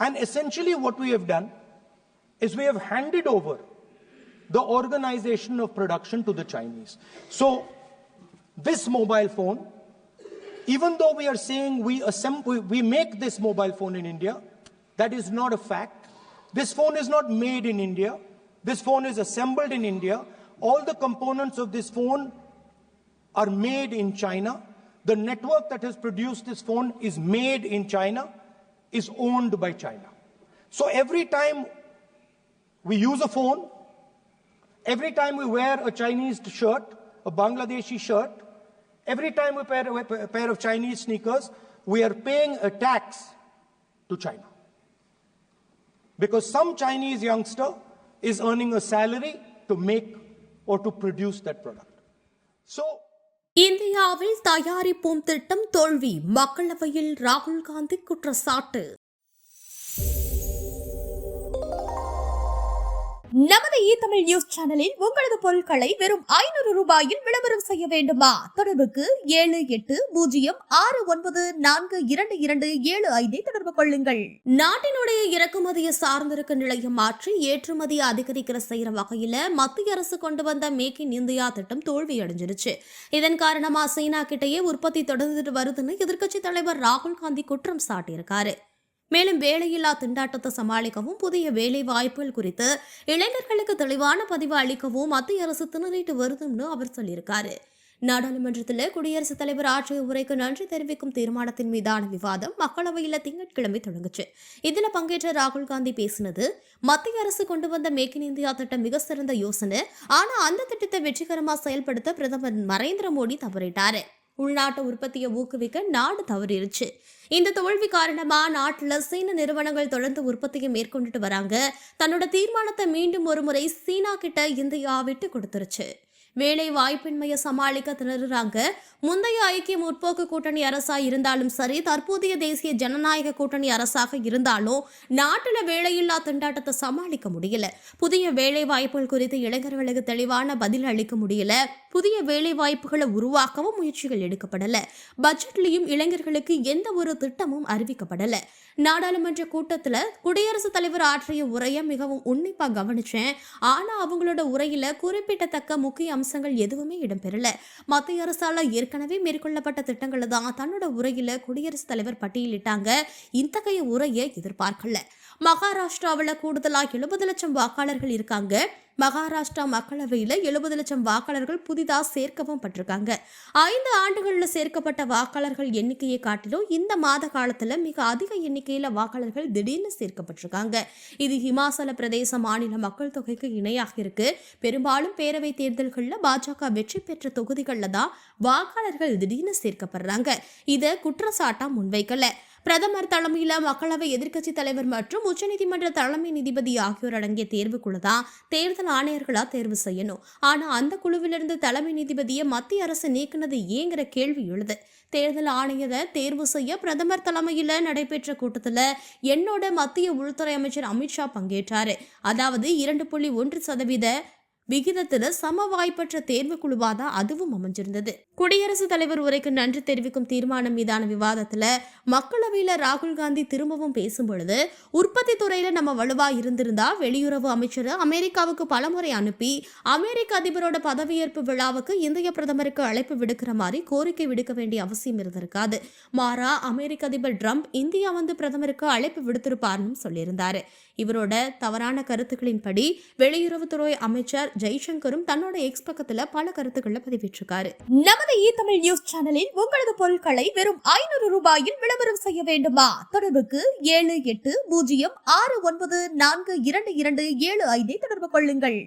And essentially what we have done is we have handed over the organization of production to the Chinese. So this mobile phone, even though we are saying we make this mobile phone in India, that is not a fact. This phone is not made in India. This phone is assembled in India. All the components of this phone are made in China. The network that has produced this phone is made in China, is owned by China. So every time we use a phone, every time we wear a Chinese shirt, a Bangladeshi shirt, every time we wear a pair of Chinese sneakers, we are paying a tax to China. Because some Chinese youngster is earning a salary to make or to produce that product. So, இந்தியாவில் தயாரிப்போம் திட்டம் தோல்வி, மக்களவையில் ராகுல் காந்தி குற்றச்சாட்டு. நமது Tamil news சேனலில் உங்களது பொருட்களை வெறும் 500 ரூபாயில் விளம்பரம் செய்ய வேண்டுமா? தொடர்புக்கு 7806942275 தொடர்பு கொள்ளுங்கள். நாட்டினுடைய இறக்குமதியை சார்ந்திருக்க நிலையம் மாற்றி ஏற்றுமதியை அதிகரிக்கிற செய்யற வகையில மத்திய அரசு கொண்டு வந்த மேக் இன் இந்தியா திட்டம் தோல்வி அடைஞ்சிருச்சு. இதன் காரணமா சீனா கிட்டேயே உற்பத்தி தொடர்ந்துட்டு வருதுன்னு எதிர்க்கட்சி தலைவர் ராகுல் காந்தி குற்றம் சாட்டியிருக்காரு. மேலும் வேலையில்லா திண்டாட்டத்தை சமாளிக்கவும் புதிய வேலை வாய்ப்புகள் குறித்து இளைஞர்களுக்கு தெளிவான பதிவு அளிக்கவும் மத்திய அரசு திணறிட்டு வருதுன்னு அவர் சொல்லியிருக்காரு. நாடாளுமன்றத்தில் குடியரசுத் தலைவர் ஆற்றிய உரைக்கு நன்றி தெரிவிக்கும் தீர்மானத்தின் மீதான விவாதம் மக்களவையில் திங்கட்கிழமை தொடங்குச்சு. இதுல பங்கேற்ற ராகுல் காந்தி பேசினது, மத்திய அரசு கொண்டு வந்த மேக் இன் இந்தியா திட்டம் மிக சிறந்த யோசனை, ஆனா அந்த திட்டத்தை வெற்றிகரமா செயல்படுத்த பிரதமர் நரேந்திர மோடி தவறிட்டாரு. உள்நாட்டு உற்பத்தியை ஊக்குவிக்க நாடு தவறிருச்சு. இந்த தோல்வி காரணமா நாட்டுல சீன நிறுவனங்கள் தொடர்ந்து உற்பத்தியை மேற்கொண்டுட்டு வராங்க. தன்னோட தீர்மானத்தை மீண்டும் ஒரு முறை சீனா கிட்ட இந்தியா விட்டு கொடுத்துருச்சு. வேலை வாய்ப்பின்மையை சமாளிக்க திணறுறாங்க. முந்தைய ஐக்கிய முற்போக்கு கூட்டணி அரசா இருந்தாலும் சரி, தற்போதைய தேசிய ஜனநாயக கூட்டணி அரசாக இருந்தாலும் நாட்டுல வேலையில்லா திண்டாட்டத்தை சமாளிக்க முடியல. புதிய வேலை வாய்ப்புகள் குறித்து இளைஞர்களுக்கு தெளிவான பதில் அளிக்க முடியல. புதிய வேலை வாய்ப்புகளை உருவாக்கவும் முயற்சிகள் எடுக்கப்படல. பட்ஜெட்லயும் இளைஞர்களுக்கு எந்த ஒரு திட்டமும் அறிவிக்கப்படல. நாடாளுமன்ற கூட்டத்துல குடியரசுத் தலைவர் ஆற்றிய உரையை மிகவும் உன்னிப்பா கவனிச்சேன். ஆனா அவங்களோட உரையில குறிப்பிடத்தக்க முக்கிய அம்சங்கள் எதுவுமே இடம்பெறல. மத்திய அரசால ஏற்கனவே மேற்கொள்ளப்பட்ட திட்டங்களை தான் தன்னோட உரையில குடியரசுத் தலைவர் பட்டியலிட்டாங்க. இத்தகைய உரையை எதிர்பார்க்கல. மகாராஷ்டிராவில் கூடுதலா 70 லட்சம் வாக்காளர்கள் இருக்காங்க. மகாராஷ்டிரா மக்களவையில் 70 லட்சம் வாக்காளர்கள் புதிதா சேர்க்கவும் பட்டிருக்காங்க. 5 ஆண்டுகள்ல சேர்க்கப்பட்ட வாக்காளர்கள் எண்ணிக்கையை காட்டிலும் இந்த மாத காலத்துல மிக அதிக எண்ணிக்கையில வாக்காளர்கள் திடீர்னு சேர்க்கப்பட்டிருக்காங்க. இது இமாச்சல பிரதேச மாநில மக்கள் தொகைக்கு இணையாக இருக்கு. பெரும்பாலும் பேரவை தேர்தல்கள்ல பாஜக வெற்றி பெற்ற தொகுதிகள்ல தான் வாக்காளர்கள் திடீர்னு சேர்க்கப்படுறாங்க. இத குற்றச்சாட்டா முன்வைக்கல. பிரதமர் தலைமையில மக்களவை எதிர்க்கட்சி தலைவர் மற்றும் உச்சநீதிமன்ற தலைமை நீதிபதி ஆகியோர் அடங்கிய தேர்வுக்குழு தான் தேர்தல் ஆணையர்களா தேர்வு செய்யணும். ஆனா அந்த குழுவிலிருந்து தலைமை நீதிபதியை மத்திய அரசு நீக்கினது ஏங்கிற கேள்வி எழுது. தேர்தல் ஆணையரை தேர்வு செய்ய பிரதமர் தலைமையில நடைபெற்ற கூட்டத்துல என்னோட மத்திய உள்துறை அமைச்சர் அமித்ஷா பங்கேற்றாரு. அதாவது 2.1% விகிதத்துல சம வாய்ப்பற்ற தேர்வு குழுவாதான் அதுவும் அமைஞ்சிருந்தது. குடியரசுத் தலைவர் உரைக்கு நன்றி தெரிவிக்கும் தீர்மானம் மீதான விவாதத்துல மக்களவையில ராகுல் காந்தி திரும்பவும் பேசும்பொழுது, உற்பத்தி துறையில நம்ம வலுவா இருந்திருந்தா வெளியுறவு அமைச்சர் அமெரிக்காவுக்கு பலமுறை அனுப்பி அமெரிக்க அதிபரோட பதவியேற்பு விழாவுக்கு இந்திய பிரதமருக்கு அழைப்பு விடுக்கிற மாதிரி கோரிக்கை விடுக்க வேண்டிய அவசியம் இருந்திருக்காது. மாறா அமெரிக்க அதிபர் ட்ரம்ப் இந்தியா வந்து பிரதமருக்கு அழைப்பு விடுத்திருப்பார்னு சொல்லியிருந்தாரு. இவரோட தவறான கருத்துக்களின்படி வெளியுறவுத்துறை அமைச்சர் ஜெய்சங்கரும் தன்னோட எக்ஸ் பக்கத்துல பல கருத்துக்களை பதிவிட்டிருக்காரு. நமது தமிழ் நியூஸ் சேனலில் உங்களது பொருட்களை வெறும் 500 ரூபாயில் விளம்பரம் செய்ய வேண்டுமா? தொடர்புக்கு 7806942275 தொடர்பு கொள்ளுங்கள்.